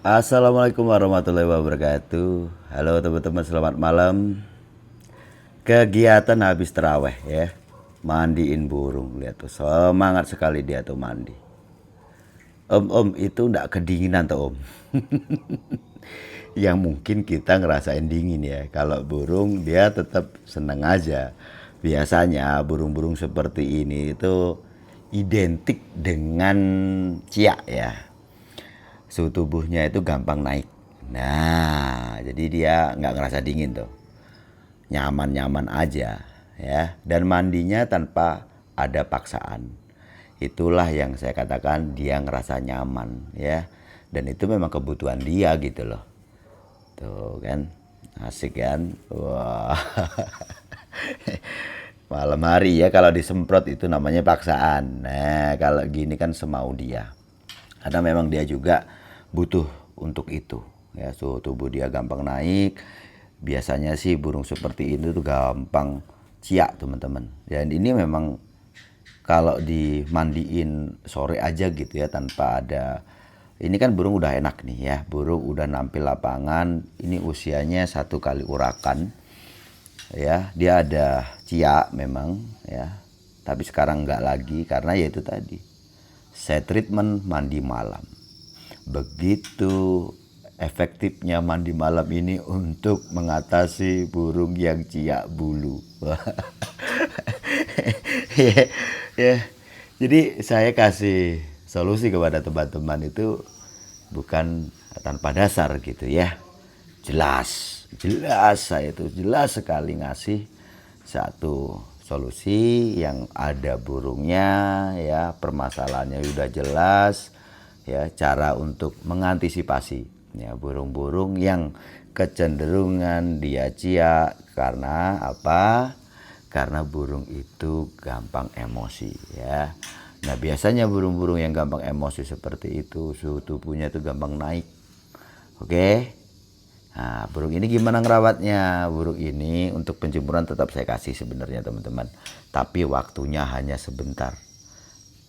Assalamualaikum warahmatullahi wabarakatuh. Halo teman-teman, selamat malam. Kegiatan habis terawih ya. Mandiin burung, lihat tuh semangat sekali dia tuh mandi. Om itu ndak kedinginan tuh om. Yang mungkin kita ngerasain dingin ya. Kalau burung dia tetap seneng aja. Biasanya burung-burung seperti ini itu identik dengan ciak ya. Suhu tubuhnya itu gampang naik. Nah, jadi dia nggak ngerasa dingin tuh. Nyaman-nyaman aja ya. Dan mandinya tanpa ada paksaan. Itulah yang saya katakan dia ngerasa nyaman ya. Dan itu memang kebutuhan dia gitu loh. Tuh kan. Asik kan? Wah. Malam hari ya kalau disemprot itu namanya paksaan. Nah, kalau gini kan semau dia. Karena memang dia juga butuh untuk itu. Ya, suhu tubuh dia gampang naik. Biasanya sih burung seperti ini tuh gampang ciak teman-teman. Dan ini memang kalau dimandiin sore aja gitu ya tanpa ada, ini kan burung udah enak nih ya, burung udah nampil lapangan, ini usianya 1 kali urakan ya, dia ada ciak memang ya, tapi sekarang nggak lagi karena ya itu tadi saya treatment mandi malam. Begitu efektifnya mandi malam ini untuk mengatasi burung yang ciak bulu. Ya, ya. Jadi saya kasih solusi kepada teman-teman itu bukan tanpa dasar gitu ya. Jelas, jelas saya itu jelas sekali ngasih satu solusi yang ada burungnya ya, permasalahannya udah jelas ya, cara untuk mengantisipasi ya burung-burung yang kecenderungan dia ciak karena apa? Karena burung itu gampang emosi ya. Nah, biasanya burung-burung yang gampang emosi seperti itu suhu tubuhnya itu gampang naik. Oke. Nah, burung ini gimana ngerawatnya? Burung ini untuk penjemuran tetap saya kasih sebenarnya teman-teman. Tapi waktunya hanya sebentar.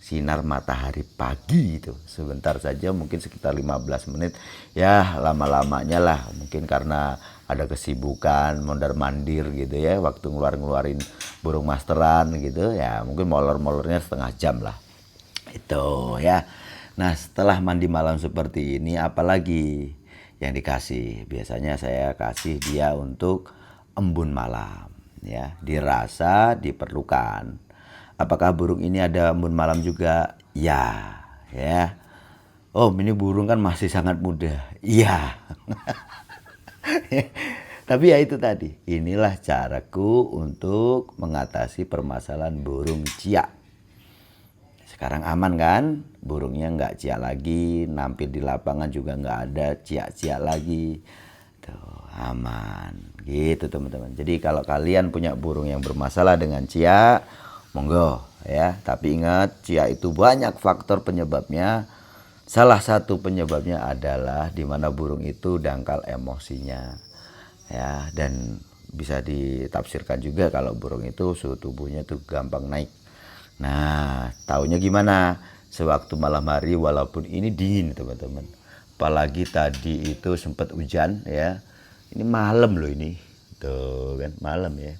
Sinar matahari pagi itu sebentar saja, mungkin sekitar 15 menit ya, lama-lamanya lah mungkin karena ada kesibukan mondar mandir gitu ya, waktu ngeluarin burung masteran gitu ya, mungkin molor-molornya setengah jam lah itu ya. Nah, setelah mandi malam seperti ini apalagi yang dikasih? Biasanya saya kasih dia untuk embun malam ya, dirasa diperlukan. Apakah burung ini ada embun malam juga? Ya, ya. Oh, ini burung kan masih sangat muda. Iya. Tapi ya itu tadi, inilah caraku untuk mengatasi permasalahan burung ciak. Sekarang aman kan? Burungnya nggak ciak lagi, nampil di lapangan juga nggak ada ciak-ciak lagi. Tuh, aman. Gitu teman-teman. Jadi kalau kalian punya burung yang bermasalah dengan ciak, monggo ya. Tapi ingat, ciak itu banyak faktor penyebabnya. Salah satu penyebabnya adalah di mana burung itu dangkal emosinya. Ya, dan bisa ditafsirkan juga kalau burung itu suhu tubuhnya itu gampang naik. Nah, taunya gimana? Sewaktu malam hari walaupun ini dingin teman-teman. Apalagi tadi itu sempat hujan ya. Ini malam loh ini. Tuh kan malam ya.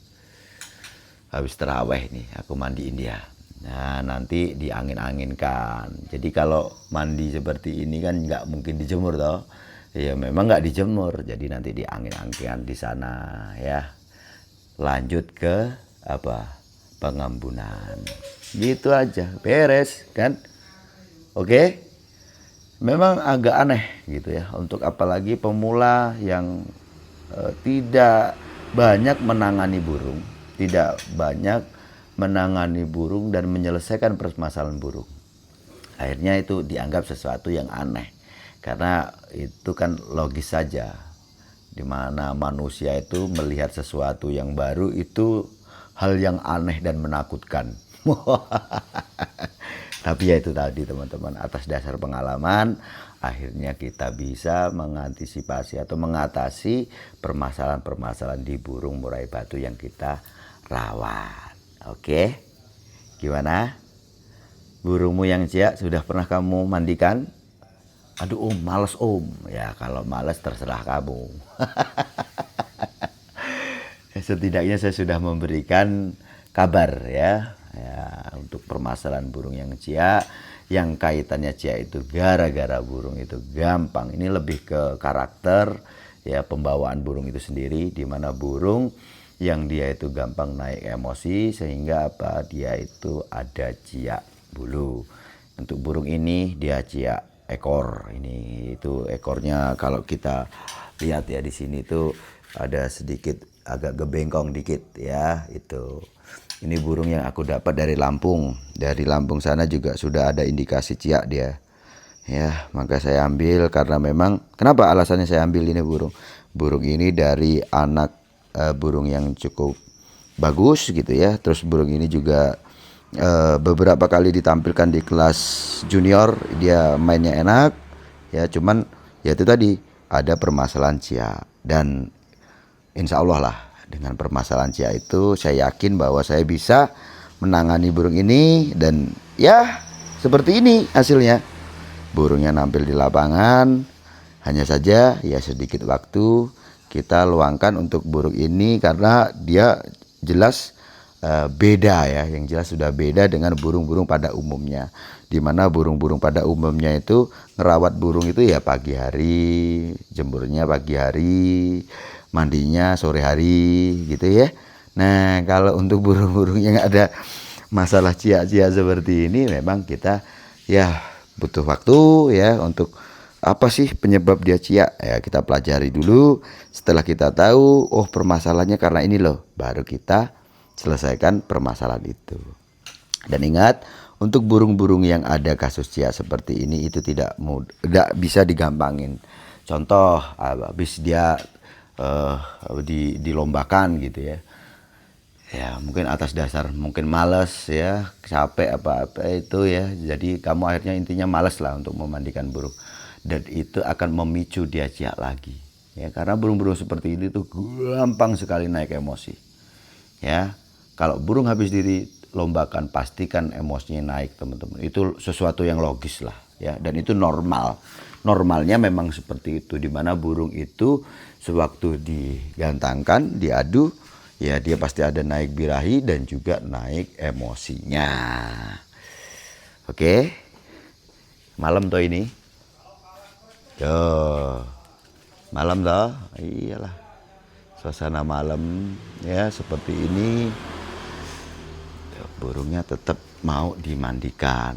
Habis terawih nih aku mandiin dia. Nah, nanti diangin-anginkan. Jadi kalau mandi seperti ini kan nggak mungkin dijemur toh. Ya memang nggak dijemur. Jadi nanti diangin-anginkan di sana ya. Lanjut ke apa? Pengambunan. Gitu aja, beres kan? Oke. Memang agak aneh gitu ya untuk apalagi pemula yang tidak banyak menangani burung, tidak banyak menangani burung dan menyelesaikan permasalahan burung. Akhirnya itu dianggap sesuatu yang aneh. Karena itu kan logis saja. Dimana manusia itu melihat sesuatu yang baru itu hal yang aneh dan menakutkan. Tapi ya itu tadi teman-teman, atas dasar pengalaman akhirnya kita bisa mengantisipasi atau mengatasi permasalahan-permasalahan di burung murai batu yang kita rawat. Oke, gimana? Burungmu yang ciak sudah pernah kamu mandikan? Aduh om, males om. Ya kalau males terserah kamu. Setidaknya saya sudah memberikan kabar ya, untuk permasalahan burung yang cia, yang kaitannya cia itu gara-gara burung itu gampang. Ini lebih ke karakter ya, pembawaan burung itu sendiri, di mana burung yang dia itu gampang naik emosi sehingga apa, dia itu ada cia bulu. Untuk burung ini dia cia ekor. Ini itu ekornya kalau kita lihat ya, di sini tuh ada sedikit agak gebengkong dikit ya. Itu ini burung yang aku dapat dari Lampung. Dari Lampung sana juga sudah ada indikasi cia dia ya, maka saya ambil. Karena memang kenapa alasannya saya ambil ini burung ini dari anak burung yang cukup bagus gitu ya. Terus burung ini juga beberapa kali ditampilkan di kelas junior, dia mainnya enak ya, cuman ya itu tadi ada permasalahan cia. Dan insya Allah lah, dengan permasalahan cia itu saya yakin bahwa saya bisa menangani burung ini. Dan ya seperti ini hasilnya, burungnya nampil di lapangan. Hanya saja ya sedikit waktu kita luangkan untuk burung ini, karena dia jelas beda ya, yang jelas sudah beda dengan burung-burung pada umumnya. Dimana burung-burung pada umumnya itu ngerawat burung itu ya pagi hari, jemurnya pagi hari, mandinya sore hari gitu ya. Nah kalau untuk burung-burung yang ada masalah cia-cia seperti ini, memang kita ya butuh waktu ya untuk apa sih penyebab dia cia ya, kita pelajari dulu. Setelah kita tahu oh permasalahannya karena ini loh, baru kita selesaikan permasalahan itu. Dan ingat, untuk burung-burung yang ada kasus cia seperti ini itu tidak bisa digampangin. Contoh habis dia dilombakan gitu ya, ya mungkin atas dasar mungkin malas ya, capek apa-apa itu ya, jadi kamu akhirnya intinya malas lah untuk memandikan burung, dan itu akan memicu dia cia lagi ya. Karena burung-burung seperti ini tuh gampang sekali naik emosi ya. Kalau burung habis dilombakan pastikan emosinya naik teman-teman, itu sesuatu yang logis lah ya, dan itu normalnya memang seperti itu. Dimana burung itu sewaktu digantangkan, diadu ya, dia pasti ada naik birahi dan juga naik emosinya. Oke, malam toh ini, yo malam toh, iyalah suasana malam ya seperti ini. Burungnya tetap mau dimandikan.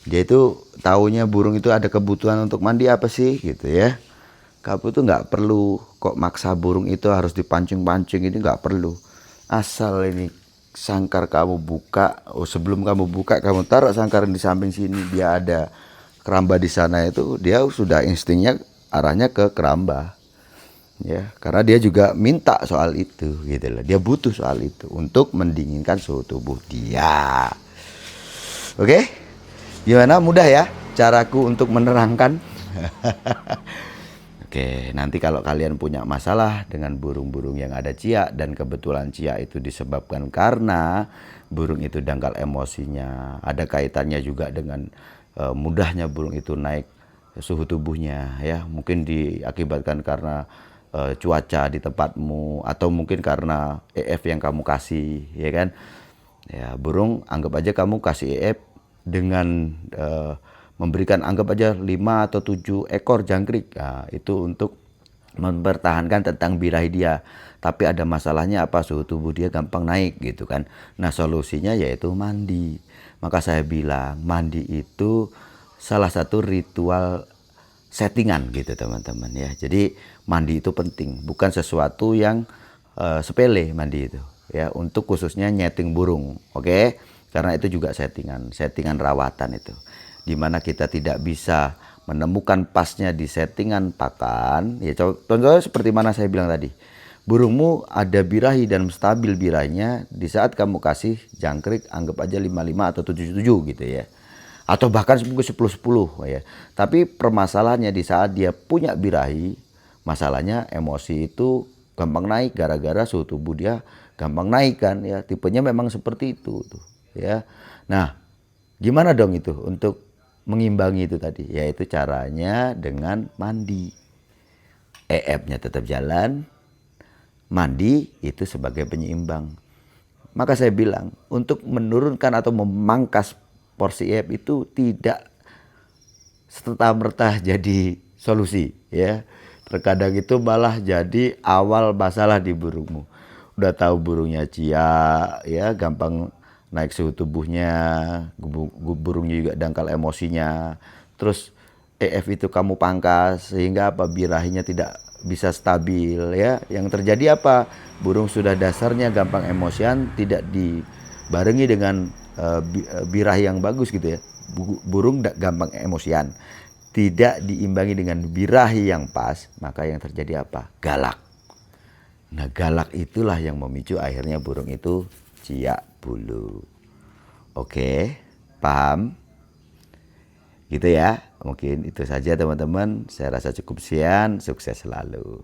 Dia itu taunya burung itu ada kebutuhan untuk mandi apa sih gitu ya. Kamu tuh nggak perlu kok maksa burung itu harus dipancing-pancing, ini nggak perlu. Asal ini sangkar kamu buka, sebelum kamu buka kamu taruh sangkar di samping sini, dia ada keramba di sana, itu dia sudah instingnya arahnya ke keramba. Ya, karena dia juga minta soal itu gitu loh. Dia butuh soal itu untuk mendinginkan suhu tubuh dia. Oke? Gimana, mudah ya caraku untuk menerangkan? Oke, nanti kalau kalian punya masalah dengan burung-burung yang ada cia, dan kebetulan cia itu disebabkan karena burung itu dangkal emosinya, ada kaitannya juga dengan mudahnya burung itu naik suhu tubuhnya ya, mungkin diakibatkan karena cuaca di tempatmu, atau mungkin karena EF yang kamu kasih ya kan. Ya, burung anggap aja kamu kasih EF dengan memberikan anggap aja 5 atau 7 ekor jangkrik. Nah, itu untuk mempertahankan tentang birahi dia. Tapi ada masalahnya apa? Suhu tubuh dia gampang naik gitu kan. Nah, solusinya yaitu mandi. Maka saya bilang mandi itu salah satu ritual settingan gitu teman-teman ya. Jadi mandi itu penting, bukan sesuatu yang sepele mandi itu ya, untuk khususnya nyeting burung. Oke? Karena itu juga settingan rawatan itu, dimana kita tidak bisa menemukan pasnya di settingan pakan ya. Contohnya seperti mana saya bilang tadi, burungmu ada birahi dan stabil birahinya di saat kamu kasih jangkrik anggap aja 55 atau 77 gitu ya, atau bahkan mungkin 10-10 ya. Tapi permasalahannya di saat dia punya birahi, masalahnya emosi itu gampang naik gara-gara suhu tubuh dia gampang naik kan ya, tipenya memang seperti itu tuh ya. Nah, gimana dong itu untuk mengimbangi itu tadi, yaitu caranya dengan mandi. EF-nya tetap jalan, mandi itu sebagai penyeimbang. Maka saya bilang, untuk menurunkan atau memangkas porsi EF itu tidak serta-merta jadi solusi, ya. Terkadang itu malah jadi awal masalah di burungmu. Udah tahu burungnya cia, ya, gampang naik suhu tubuhnya, burungnya juga dangkal emosinya. Terus EF itu kamu pangkas sehingga apa, birahinya tidak bisa stabil, ya. Yang terjadi apa? Burung sudah dasarnya gampang emosian, tidak dibarengi dengan birahi yang bagus gitu ya. Burung gampang emosian, tidak diimbangi dengan birahi yang pas, maka yang terjadi apa? Galak. Nah, galak itulah yang memicu akhirnya burung itu ciak bulu. Oke, paham? Gitu ya. Mungkin itu saja teman-teman. Saya rasa cukup sekian. Sukses selalu.